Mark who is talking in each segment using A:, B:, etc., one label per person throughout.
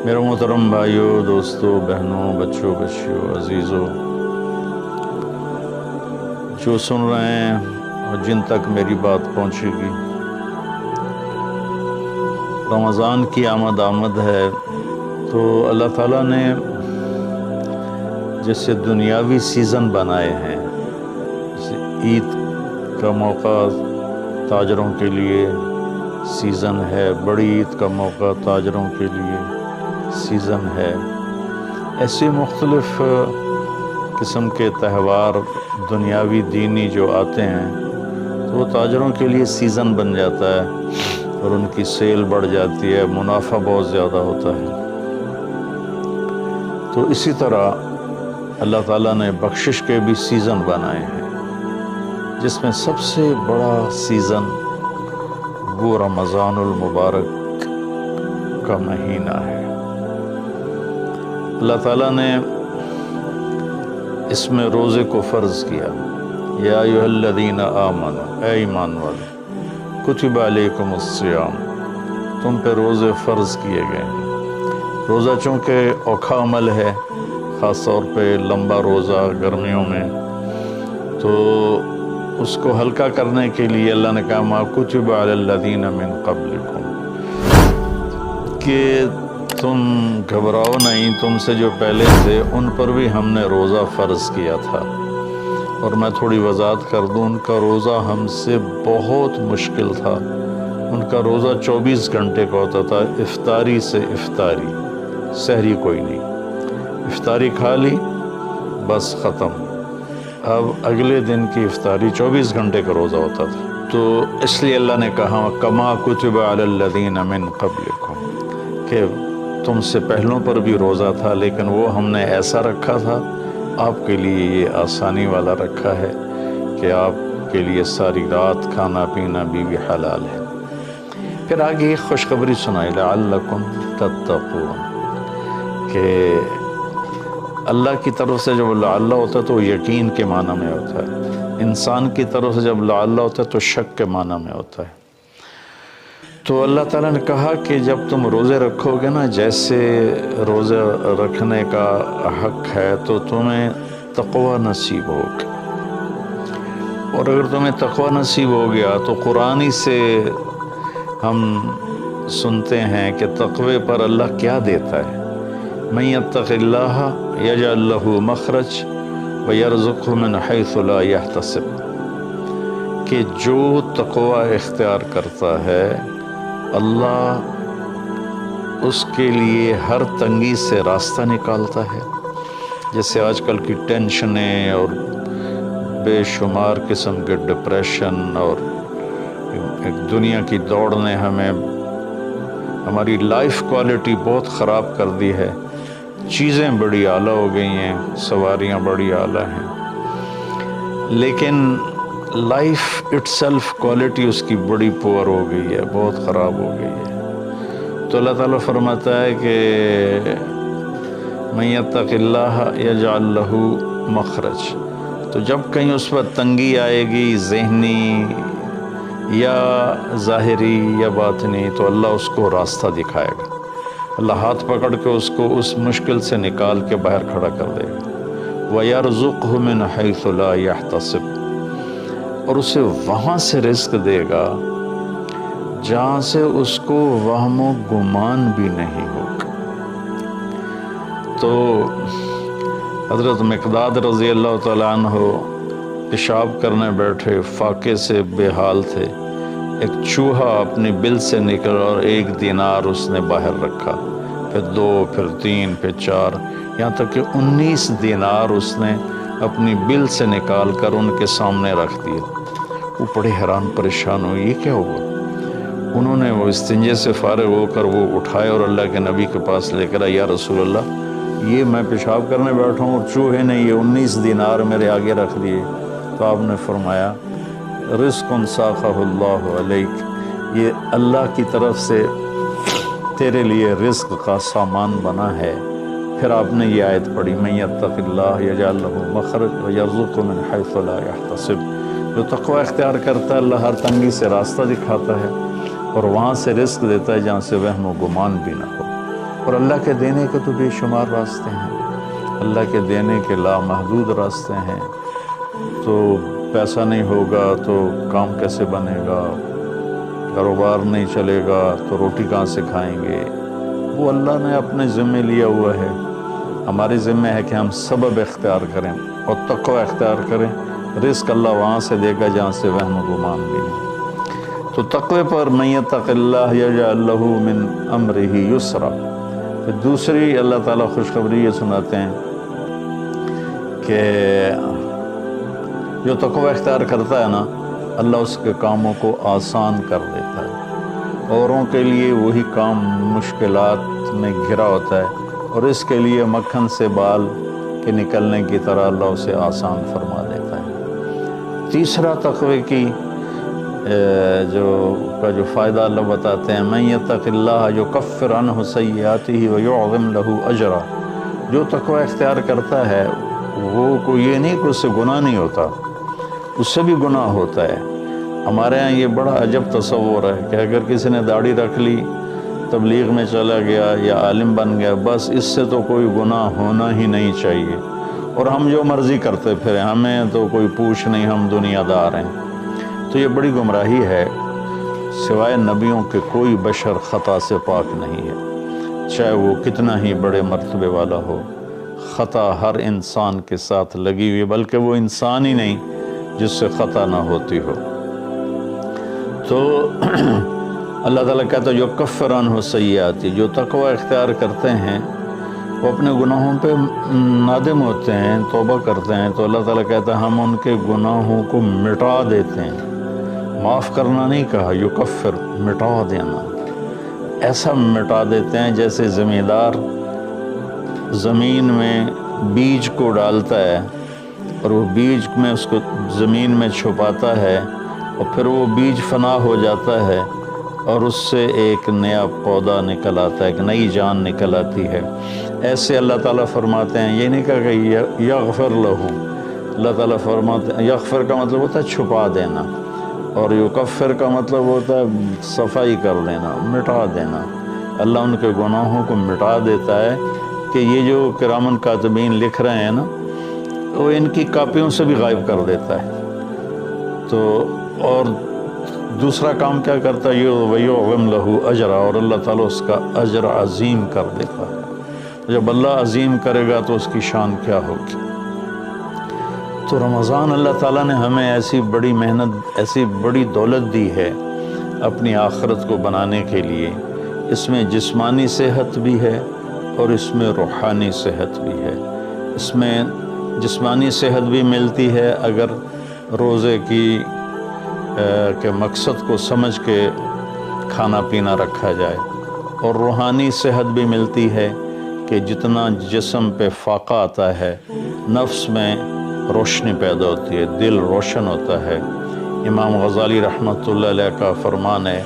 A: میرے محترم بھائیوں، دوستوں، بہنوں، بچوں، بچیوں، عزیزوں، جو سن رہے ہیں اور جن تک میری بات پہنچے گی، رمضان کی آمد ہے تو اللہ تعالیٰ نے جیسے دنیاوی سیزن بنائے ہیں، جیسے عید کا موقع تاجروں کے لیے سیزن ہے، بڑی عید کا موقع تاجروں کے لیے سیزن ہے، ایسے مختلف قسم کے تہوار دنیاوی دینی جو آتے ہیں تو وہ تاجروں کے لیے سیزن بن جاتا ہے اور ان کی سیل بڑھ جاتی ہے، منافع بہت زیادہ ہوتا ہے۔ تو اسی طرح اللہ تعالیٰ نے بخشش کے بھی سیزن بنائے ہیں، جس میں سب سے بڑا سیزن وہ رمضان المبارک کا مہینہ ہے۔ اللہ تعالیٰ نے اس میں روزے کو فرض کیا، یا ایھا الذین آمنوا، اے ایمان والے، کتب علیکم الصیام، تم پہ روزے فرض کیے گئے ہیں۔ روزہ چونکہ اوکھا عمل ہے، خاص طور پہ لمبا روزہ گرمیوں میں، تو اس کو ہلکا کرنے کے لیے اللہ نے کہا ما کتب علی الذین من قبلکم، کہ تم گھبراؤ نہیں، تم سے جو پہلے تھے ان پر بھی ہم نے روزہ فرض کیا تھا۔ اور میں تھوڑی وضاحت کر دوں، ان کا روزہ ہم سے بہت مشکل تھا۔ ان کا روزہ 24 گھنٹے کا ہوتا تھا، افطاری سے افطاری، سحری کوئی نہیں، افطاری کھا لی بس ختم، اب اگلے دن کی افطاری 24 گھنٹے کا روزہ ہوتا تھا۔ تو اس لیے اللہ نے کہا کما کتب علی الذین من قبلکم، کہ تم سے پہلوں پر بھی روزہ تھا، لیکن وہ ہم نے ایسا رکھا تھا، آپ کے لیے یہ آسانی والا رکھا ہے کہ آپ کے لیے ساری رات کھانا پینا بھی حلال ہے۔ پھر آگے ایک خوشخبری سنائی، لعلکم تتقون، کہ اللہ کی طرف سے جب لعل ہوتا ہے تو وہ یقین کے معنی میں ہوتا ہے، انسان کی طرف سے جب لعل ہوتا ہے تو شک کے معنی میں ہوتا ہے۔ تو اللہ تعالیٰ نے کہا کہ جب تم روزے رکھو گے نا، جیسے روزے رکھنے کا حق ہے تو تمہیں تقوی نصیب ہوگا، اور اگر تمہیں تقوی نصیب ہو گیا تو قرآن سے ہم سنتے ہیں کہ تقوی پر اللہ کیا دیتا ہے، من یتق اللہ یجعل لہ مخرج ویرزقہ من حیث لا یحتسب، کہ جو تقوی اختیار کرتا ہے اللہ اس کے لیے ہر تنگی سے راستہ نکالتا ہے۔ جیسے آج کل کی ٹینشنیں اور بے شمار قسم کے ڈپریشن اور ایک دنیا کی دوڑ نے ہماری لائف کوالٹی بہت خراب کر دی ہے، چیزیں بڑی اعلیٰ ہو گئی ہیں، سواریاں بڑی اعلیٰ ہیں، لیکن لائف اٹ سیلف کوالٹی اس کی بڑی پور ہو گئی ہے، بہت خراب ہو گئی ہے۔ تو اللہ تعالیٰ فرماتا ہے کہ من یتق اللہ یجعل لہ مخرج، تو جب کہیں اس پر تنگی آئے گی، ذہنی یا ظاہری یا باطنی، تو اللہ اس کو راستہ دکھائے گا، اللہ ہاتھ پکڑ کے اس کو اس مشکل سے نکال کے باہر کھڑا کر دے گا۔ وَيَرْزُقْهُ مِنْ حَيْثُ لَا يَحْتَسِبُ، اور اسے وہاں سے رزق دے گا جہاں سے اس کو وہم و گمان بھی نہیں ہوگا۔ تو حضرت مقداد رضی اللہ تعالیٰ عنہ پیشاب کرنے بیٹھے، فاقے سے بے حال تھے، ایک چوہا اپنی بل سے نکل اور 1 دینار اس نے باہر رکھا، پھر 2، پھر 3، پھر 4، یہاں تک کہ 19 دینار اس نے اپنی بل سے نکال کر ان کے سامنے رکھ دیے۔ وہ بڑے حیران پریشان ہوئے، یہ کیا ہوا؟ انہوں نے وہ استنجے سے فارغ ہو کر وہ اٹھائے اور اللہ کے نبی کے پاس لے کر آئے، یا رسول اللہ، یہ میں پیشاب کرنے بیٹھا ہوں اور چوہے نے یہ 19 دینار میرے آگے رکھ دیے۔ تو آپ نے فرمایا رزق ساقہ اللہ علیک، یہ اللہ کی طرف سے تیرے لیے رزق کا سامان بنا ہے۔ پھر آپ نے یہ آیت پڑھی، من یتق اللہ یجعل لہ مخرج ویرزقہ من حیث لا یحتسب، جو تقوی اختیار کرتا ہے اللہ ہر تنگی سے راستہ دکھاتا ہے اور وہاں سے رزق دیتا ہے جہاں سے وہم و گمان بھی نہ ہو۔ اور اللہ کے دینے کے تو بے شمار راستے ہیں، اللہ کے دینے کے لامحدود راستے ہیں۔ تو پیسہ نہیں ہوگا تو کام کیسے بنے گا، کاروبار نہیں چلے گا تو روٹی کہاں سے کھائیں گے؟ وہ اللہ نے اپنے ذمے لیا ہوا ہے۔ ہماری ذمہ ہے کہ ہم سبب اختیار کریں اور تقوی اختیار کریں، رزق اللہ وہاں سے دے گا جہاں سے وہم و گمان بھی نہیں۔ تو تقوی پر من یتق اللہ یجعل لہ من امرہ یسرا۔ پھر دوسری اللہ تعالیٰ خوشخبری یہ سناتے ہیں کہ جو تقوی اختیار کرتا ہے نا، اللہ اس کے کاموں کو آسان کر دیتا ہے۔ اوروں کے لیے وہی کام مشکلات میں گھرا ہوتا ہے، اور اس کے لیے مکھن سے بال کے نکلنے کی طرح اللہ اسے آسان فرما دیتا ہے۔ تیسرا تقوی کی جو فائدہ اللہ بتاتے ہیں، من یتق اللہ یکفر عنہ سیئاتہ ویعظم لہ اجرا۔ جو تقوی اختیار کرتا ہے وہ کوئی یہ نہیں کہ اس سے گناہ نہیں ہوتا، اس سے بھی گناہ ہوتا ہے۔ ہمارے ہاں یہ بڑا عجب تصور ہے کہ اگر کسی نے داڑھی رکھ لی، تبلیغ میں چلا گیا یا عالم بن گیا، بس اس سے تو کوئی گناہ ہونا ہی نہیں چاہیے، اور ہم جو مرضی کرتے پھریں، ہمیں تو کوئی پوچھ نہیں، ہم دنیا دار ہیں۔ تو یہ بڑی گمراہی ہے۔ سوائے نبیوں کے کوئی بشر خطا سے پاک نہیں ہے، چاہے وہ کتنا ہی بڑے مرتبے والا ہو۔ خطا ہر انسان کے ساتھ لگی ہوئی، بلکہ وہ انسان ہی نہیں جس سے خطا نہ ہوتی ہو۔ تو اللہ تعالیٰ کہتا ہے یکفر عنہ سیئات، جو تقوی اختیار کرتے ہیں وہ اپنے گناہوں پہ نادم ہوتے ہیں، توبہ کرتے ہیں، تو اللہ تعالیٰ کہتا ہے ہم ان کے گناہوں کو مٹا دیتے ہیں۔ معاف کرنا نہیں کہا، یکفر، مٹا دینا۔ ایسا مٹا دیتے ہیں جیسے زمیندار زمین میں بیج کو ڈالتا ہے اور وہ بیج میں اس کو زمین میں چھپاتا ہے، اور پھر وہ بیج فنا ہو جاتا ہے اور اس سے ایک نیا پودا نکل آتا ہے، ایک نئی جان نکل آتی ہے۔ ایسے اللہ تعالیٰ فرماتے ہیں، یہ نہیں کہا کہ یغفر لہ، اللہ تعالیٰ فرماتے ہیں، یغفر کا مطلب ہوتا ہے چھپا دینا، اور یکفر کا مطلب ہوتا ہے صفائی کر دینا، مٹا دینا۔ اللہ ان کے گناہوں کو مٹا دیتا ہے کہ یہ جو کرامن کاتبین لکھ رہے ہیں نا، وہ ان کی کاپیوں سے بھی غائب کر دیتا ہے۔ تو اور دوسرا کام کیا کرتا ہے، وَيُعْظِمْ لَهُ اجرا، اور اللہ تعالیٰ اس کا اجر عظیم کر دیتا ہے۔ جب اللہ عظیم کرے گا تو اس کی شان کیا ہوگی۔ تو رمضان اللہ تعالیٰ نے ہمیں ایسی بڑی محنت، ایسی بڑی دولت دی ہے اپنی آخرت کو بنانے کے لیے۔ اس میں جسمانی صحت بھی ہے اور اس میں روحانی صحت بھی ہے۔ اس میں جسمانی صحت بھی ملتی ہے اگر روزے کے مقصد کو سمجھ کے کھانا پینا رکھا جائے، اور روحانی صحت بھی ملتی ہے کہ جتنا جسم پہ فاقہ آتا ہے، نفس میں روشنی پیدا ہوتی ہے، دل روشن ہوتا ہے۔ امام غزالی رحمۃ اللہ علیہ کا فرمان ہے،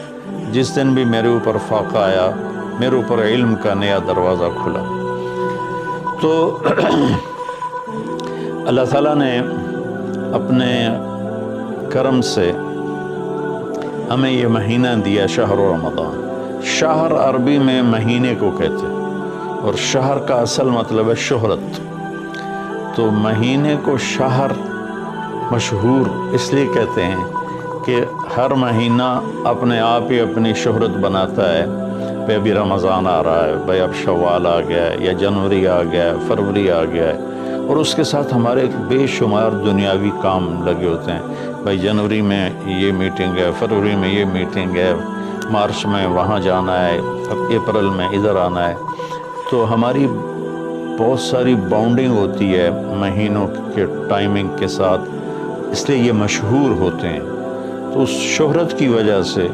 A: جس دن بھی میرے اوپر فاقہ آیا، میرے اوپر علم کا نیا دروازہ کھلا۔ تو اللہ تعالیٰ نے اپنے کرم سے ہمیں یہ مہینہ دیا، شہر رمضان۔ شہر عربی میں مہینے کو کہتے ہیں، اور شہر کا اصل مطلب ہے شہرت۔ تو مہینے کو شہر مشہور اس لیے کہتے ہیں کہ ہر مہینہ اپنے آپ ہی اپنی شہرت بناتا ہے۔ بھائی ابھی رمضان آ رہا ہے، بھائی اب شوال آ گیا ہے، یا جنوری آ گیا ہے، فروری آ گیا ہے، اور اس کے ساتھ ہمارے بے شمار دنیاوی کام لگے ہوتے ہیں۔ بھائی جنوری میں یہ میٹنگ ہے، فروری میں یہ میٹنگ ہے، مارچ میں وہاں جانا ہے، اپریل میں ادھر آنا ہے۔ تو ہماری بہت ساری باؤنڈنگ ہوتی ہے مہینوں کے ٹائمنگ کے ساتھ، اس لیے یہ مشہور ہوتے ہیں۔ تو اس شہرت کی وجہ سے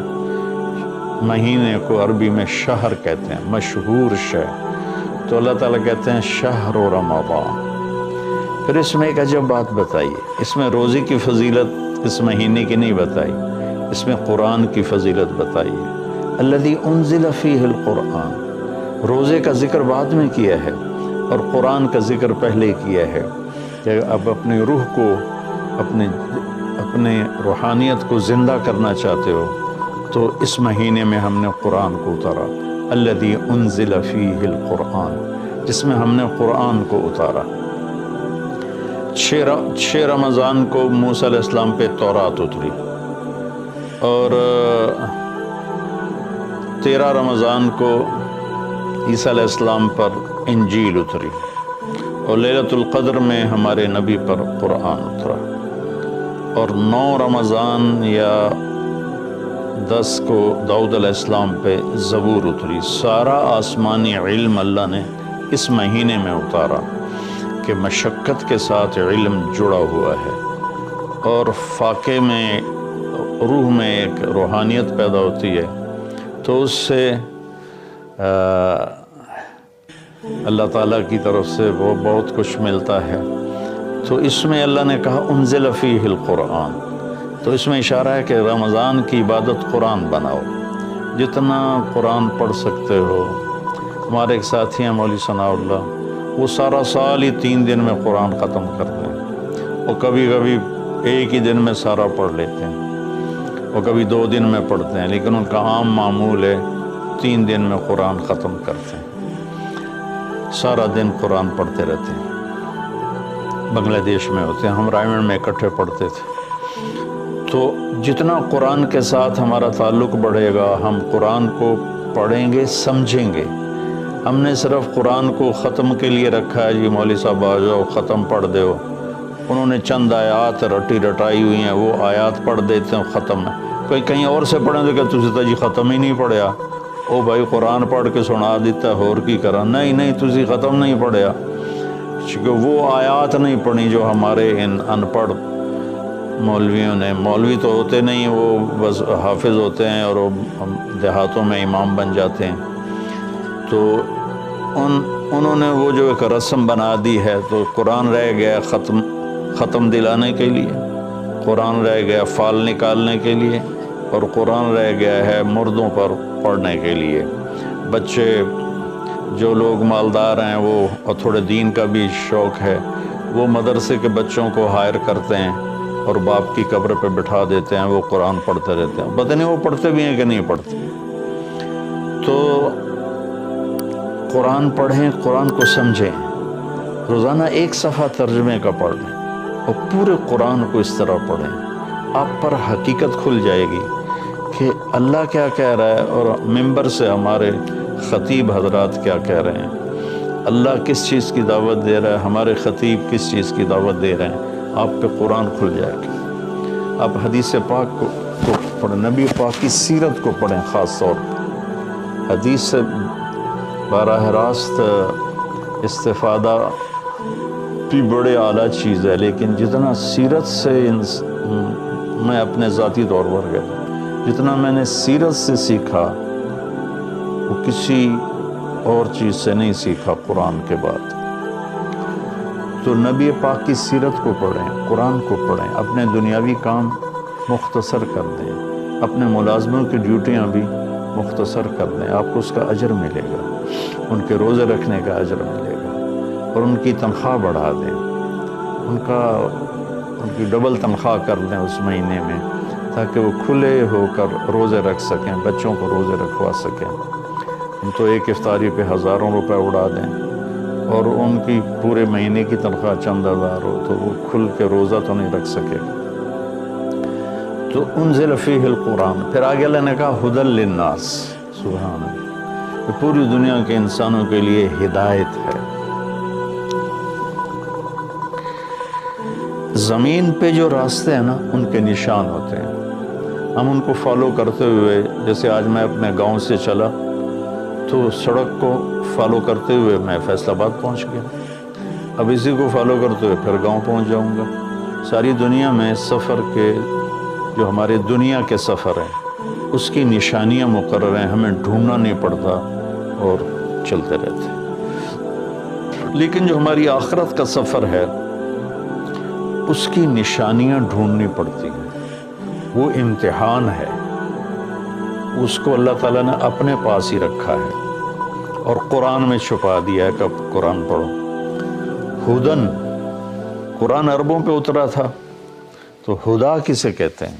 A: مہینے کو عربی میں شہر کہتے ہیں، مشہور شہر۔ تو اللہ تعالیٰ کہتے ہیں شہر رمضان۔ پھر اس میں ایک عجب بات بتائیے، اس میں روزے کی فضیلت اس مہینے کی نہیں بتائی، اس میں قرآن کی فضیلت بتائیے۔ الذی انزل فیہ القرآن، روزے کا ذکر بعد میں کیا ہے اور قرآن کا ذکر پہلے کیا ہے کہ اب اپنی روح کو، اپنے روحانیت کو زندہ کرنا چاہتے ہو تو اس مہینے میں ہم نے قرآن کو اتارا۔ الذی انزل فیہ القرآن، جس میں ہم نے قرآن کو اتارا۔ 6 رمضان کو موسیٰ علیہ السلام پہ تورات اتری، اور 13 رمضان کو عیسیٰ علیہ السلام پر انجیل اتری، اور لیلۃ القدر میں ہمارے نبی پر قرآن اترا، اور 9 رمضان یا 10 کو داؤد علیہ السلام پہ زبور اتری۔ سارا آسمانی علم اللہ نے اس مہینے میں اتارا کہ مشقت کے ساتھ علم جڑا ہوا ہے، اور فاقے میں روح میں ایک روحانیت پیدا ہوتی ہے، تو اس سے اللہ تعالیٰ کی طرف سے وہ بہت کچھ ملتا ہے۔ تو اس میں اللہ نے کہا انزل فیہ القرآن، تو اس میں اشارہ ہے کہ رمضان کی عبادت قرآن بناؤ، جتنا قرآن پڑھ سکتے ہو۔ ہمارے ایک ساتھی ہیں مولوی ثناء اللہ، وہ سارا سال ہی 3 دن میں قرآن ختم کرتے ہیں، اور کبھی کبھی ایک ہی دن میں سارا پڑھ لیتے ہیں، اور کبھی 2 دن میں پڑھتے ہیں، لیکن ان کا عام معمول ہے 3 دن میں قرآن ختم کرتے ہیں، سارا دن قرآن پڑھتے رہتے ہیں۔ بنگلہ دیش میں ہوتے ہیں، ہم رائمنڈ میں اکٹھے پڑھتے تھے۔ تو جتنا قرآن کے ساتھ ہمارا تعلق بڑھے گا، ہم قرآن کو پڑھیں گے، سمجھیں گے۔ ہم نے صرف قرآن کو ختم کے لیے رکھا ہے، جی مولوی صاحب آ جاؤ ختم پڑھ دو، انہوں نے چند آیات رٹائی ہوئی ہیں، وہ آیات پڑھ دیتے ہیں، ختم ہے۔ کوئی کہیں اور سے پڑھیں تو کہ تسی تو جی ختم ہی نہیں پڑھیا، او بھائی قرآن پڑھ کے سنا دیتا ہے، اور کی کرا؟ نہیں تسی ختم نہیں پڑھیا، کیونکہ وہ آیات نہیں پڑھی جو ہمارے ان ان پڑھ مولویوں نے، مولوی تو ہوتے نہیں، وہ بس حافظ ہوتے ہیں اور وہ دیہاتوں میں امام بن جاتے ہیں، تو انہوں نے وہ جو ایک رسم بنا دی ہے، تو قرآن رہ گیا ختم دلانے کے لیے، قرآن رہ گیا فال نکالنے کے لیے، اور قرآن رہ گیا ہے مردوں پر پڑھنے کے لیے۔ بچے جو لوگ مالدار ہیں، وہ اور تھوڑے دین کا بھی شوق ہے، وہ مدرسے کے بچوں کو ہائر کرتے ہیں اور باپ کی قبر پہ بٹھا دیتے ہیں، وہ قرآن پڑھتے رہتے ہیں، پتہ نہیں وہ پڑھتے بھی ہیں کہ نہیں پڑھتے۔ تو قرآن پڑھیں، قرآن کو سمجھیں، روزانہ 1 صفحہ ترجمے کا پڑھ لیں، اور پورے قرآن کو اس طرح پڑھیں، آپ پر حقیقت کھل جائے گی کہ اللہ کیا کہہ رہا ہے، اور ممبر سے ہمارے خطیب حضرات کیا کہہ رہے ہیں، اللہ کس چیز کی دعوت دے رہا ہے، ہمارے خطیب کس چیز کی دعوت دے رہے ہیں، آپ پہ قرآن کھل جائے گا۔ آپ حدیث پاک کو پڑھیں، نبی پاک کی سیرت کو پڑھیں، خاص طور پر حدیث سے براہ راست استفادہ بھی بڑے اعلیٰ چیز ہے، لیکن جتنا سیرت سے میں اپنے ذاتی طور پر گیا، جتنا میں نے سیرت سے سیکھا وہ کسی اور چیز سے نہیں سیکھا قرآن کے بعد۔ تو نبی پاک کی سیرت کو پڑھیں، قرآن کو پڑھیں، اپنے دنیاوی کام مختصر کر دیں، اپنے ملازموں کی ڈیوٹیاں بھی مختصر کر دیں، آپ کو اس کا اجر ملے گا، ان کے روزے رکھنے کا اجر ملے گا، اور ان کی تنخواہ بڑھا دیں، ان کی ڈبل تنخواہ کر دیں اس مہینے میں، تاکہ وہ کھلے ہو کر روزے رکھ سکیں، بچوں کو روزے رکھوا سکیں۔ ہم تو ایک افطاری پہ ہزاروں روپے اڑا دیں، اور ان کی پورے مہینے کی تنخواہ چند ہزار ہو، تو وہ کھل کے روزہ تو نہیں رکھ سکے گا۔ تو انزل فیہ القرآن، پھر آگے اللہ نے کہا ھدی للناس، سبحان اللہ، یہ پوری دنیا کے انسانوں کے لیے ہدایت ہے۔ زمین پہ جو راستے ہیں نا، ان کے نشان ہوتے ہیں، ہم ان کو فالو کرتے ہوئے، جیسے آج میں اپنے گاؤں سے چلا تو سڑک کو فالو کرتے ہوئے میں فیصل آباد پہنچ گیا، اب اسی کو فالو کرتے ہوئے پھر گاؤں پہنچ جاؤں گا۔ ساری دنیا میں سفر کے جو ہمارے دنیا کے سفر ہیں، اس کی نشانیاں مقرر ہیں، ہمیں ڈھونڈنا نہیں پڑتا اور چلتے رہتے۔ لیکن جو ہماری آخرت کا سفر ہے، اس کی نشانیاں ڈھونڈنی پڑتی ہیں، وہ امتحان ہے، اس کو اللہ تعالیٰ نے اپنے پاس ہی رکھا ہے اور قرآن میں چھپا دیا ہے کہ اب قرآن پڑھو۔ ہدن، قرآن عربوں پہ اترا تھا، تو ہدا کسے کہتے ہیں؟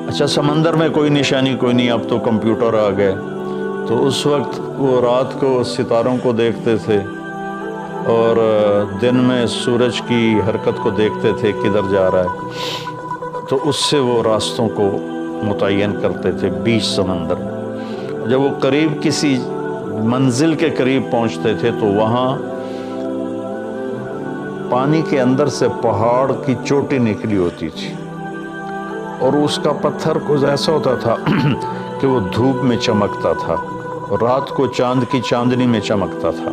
A: اچھا، سمندر میں کوئی نشانی کوئی نہیں، اب تو کمپیوٹر آ گئے، تو اس وقت وہ رات کو ستاروں کو دیکھتے تھے اور دن میں سورج کی حرکت کو دیکھتے تھے کدھر جا رہا ہے، تو اس سے وہ راستوں کو متعین کرتے تھے بیچ سمندر۔ جب وہ قریب کسی منزل کے قریب پہنچتے تھے تو وہاں پانی کے اندر سے پہاڑ کی چوٹی نکلی ہوتی تھی، اور اس کا پتھر کچھ ایسا ہوتا تھا کہ وہ دھوپ میں چمکتا تھا اور رات کو چاند کی چاندنی میں چمکتا تھا۔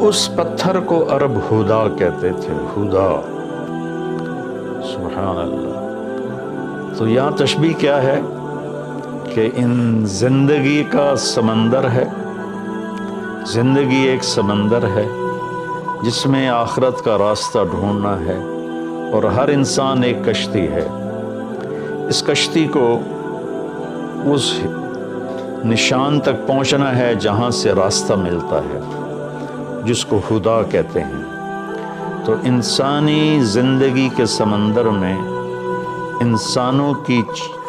A: اس پتھر کو عرب ہدا کہتے تھے، ہدا، سبحان اللہ۔ تو یہاں تشبیہ کیا ہے کہ ان زندگی کا سمندر ہے، زندگی ایک سمندر ہے جس میں آخرت کا راستہ ڈھونڈنا ہے، اور ہر انسان ایک کشتی ہے۔ اس کشتی کو اس نشان تک پہنچنا ہے جہاں سے راستہ ملتا ہے، جس کو ہدا کہتے ہیں۔ تو انسانی زندگی کے سمندر میں انسانوں کی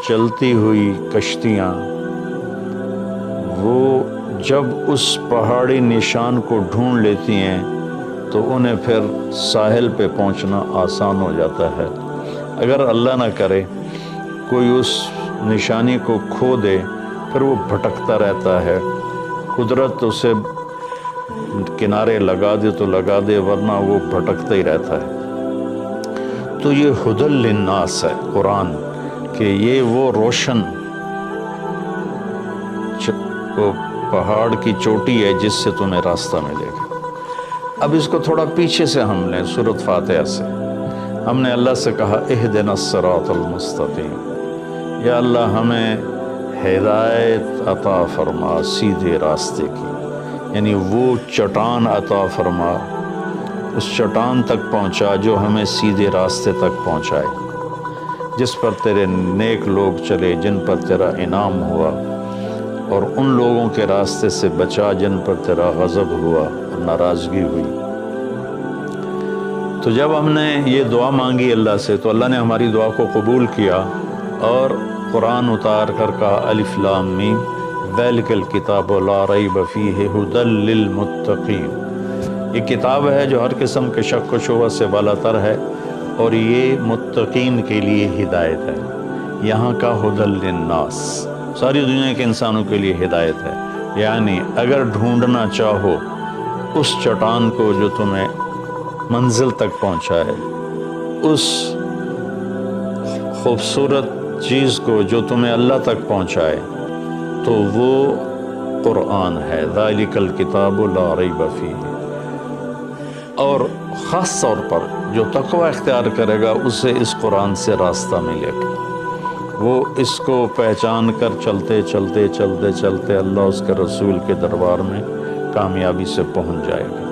A: چلتی ہوئی کشتیاں، وہ جب اس پہاڑی نشان کو ڈھونڈ لیتی ہیں تو انہیں پھر ساحل پہ پہنچنا آسان ہو جاتا ہے۔ اگر اللہ نہ کرے کوئی اس نشانی کو کھو دے، پھر وہ بھٹکتا رہتا ہے۔ قدرت اسے کنارے لگا دے تو لگا دے، ورنہ وہ بھٹکتا ہی رہتا ہے۔ تو یہ ہدی للناس ہے قرآن، کہ یہ وہ روشن پہاڑ کی چوٹی ہے جس سے تمہیں راستہ ملے گا۔ اب اس کو تھوڑا پیچھے سے ہم لیں، سورۃ فاتحہ سے۔ ہم نے اللہ سے کہا اہدنا الصراط المستقیم، یا اللہ ہمیں ہدایت عطا فرما سیدھے راستے کی، یعنی وہ چٹان عطا فرما، اس چٹان تک پہنچا جو ہمیں سیدھے راستے تک پہنچائے، جس پر تیرے نیک لوگ چلے، جن پر تیرا انعام ہوا، اور ان لوگوں کے راستے سے بچا جن پر تیرا غضب ہوا اور ناراضگی ہوئی۔ تو جب ہم نے یہ دعا مانگی اللہ سے تو اللہ نے ہماری دعا کو قبول کیا اور قرآن اتار کر کہا الف لام میم ذالک الکتاب لا ریب فیہ ھدی للمتقین۔ یہ کتاب ہے جو ہر قسم کے شک و شبہ سے بالا تر ہے، اور یہ متقین کے لیے ہدایت ہے۔ یہاں کا ھدی للناس ساری دنیا کے انسانوں کے لیے ہدایت ہے، یعنی اگر ڈھونڈنا چاہو اس چٹان کو جو تمہیں منزل تک پہنچائے، اس خوبصورت چیز کو جو تمہیں اللہ تک پہنچائے، تو وہ قرآن ہے، ذالک الکتاب لا ریب فیہ۔ اور خاص طور پر جو تقوی اختیار کرے گا اسے اس قرآن سے راستہ ملے گا، وہ اس کو پہچان کر چلتے چلتے چلتے چلتے اللہ اس کے رسول کے دربار میں کامیابی سے پہنچ جائے گا۔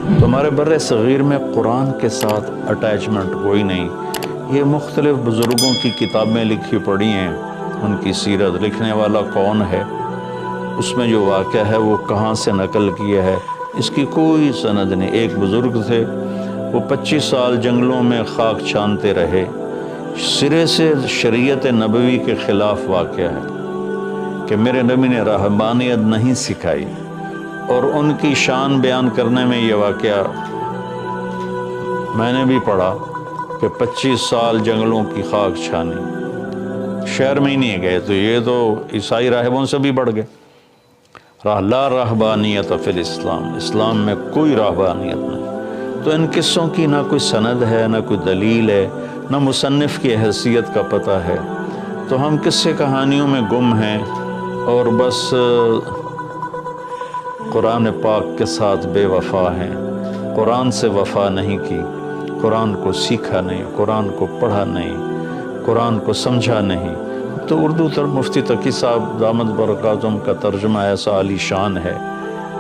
A: تو ہمارے بر صغیر میں قرآن کے ساتھ اٹیچمنٹ کوئی نہیں۔ یہ مختلف بزرگوں کی کتابیں لکھی پڑھی ہیں، ان کی سیرت، لکھنے والا کون ہے، اس میں جو واقعہ ہے وہ کہاں سے نقل کیا ہے، اس کی کوئی سند نہیں۔ ایک بزرگ تھے، وہ 25 سال جنگلوں میں خاک چھانتے رہے، سرے سے شریعت نبوی کے خلاف واقعہ ہے کہ میرے نبی نے رہبانیت نہیں سکھائی، اور ان کی شان بیان کرنے میں یہ واقعہ میں نے بھی پڑھا کہ 25 سال جنگلوں کی خاک چھانی، شہر میں ہی نہیں گئے، تو یہ تو عیسائی راہبوں سے بھی بڑھ گئے۔ لا رہبانیت فی الاسلام، اسلام میں کوئی رہبانیت نہیں۔ تو ان قصوں کی نہ کوئی سند ہے، نہ کوئی دلیل ہے، نہ مصنف کی حیثیت کا پتہ ہے۔ تو ہم قصے کہانیوں میں گم ہیں، اور بس قرآن پاک کے ساتھ بے وفا ہیں۔ قرآن سے وفا نہیں کی، قرآن کو سیکھا نہیں، قرآن کو پڑھا نہیں، قرآن کو سمجھا نہیں۔ تو اردو مفتی تقی صاحب دامت برکاتہم کا ترجمہ ایسا عالی شان ہے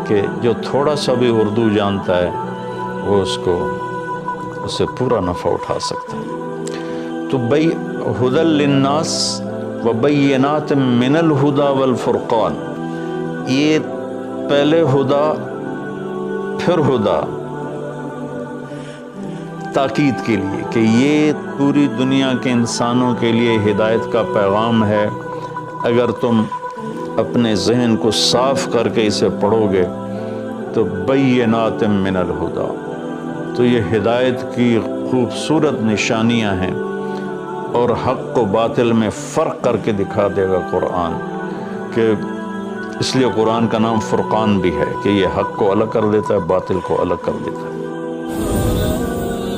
A: کہ جو تھوڑا سا بھی اردو جانتا ہے وہ اسے پورا نفع اٹھا سکتا ہے۔ تو ھدی للناس وبینات من الھدی والفرقان، یہ پہلے ہدا پھر ہدا، تاکید کے لیے کہ یہ پوری دنیا کے انسانوں کے لیے ہدایت کا پیغام ہے۔ اگر تم اپنے ذہن کو صاف کر کے اسے پڑھو گے تو بینات من الہدا، تو یہ ہدایت کی خوبصورت نشانیاں ہیں، اور حق و باطل میں فرق کر کے دکھا دے گا قرآن، کہ اس لیے قرآن کا نام فرقان بھی ہے کہ یہ حق کو الگ کر دیتا ہے، باطل کو الگ کر دیتا ہے۔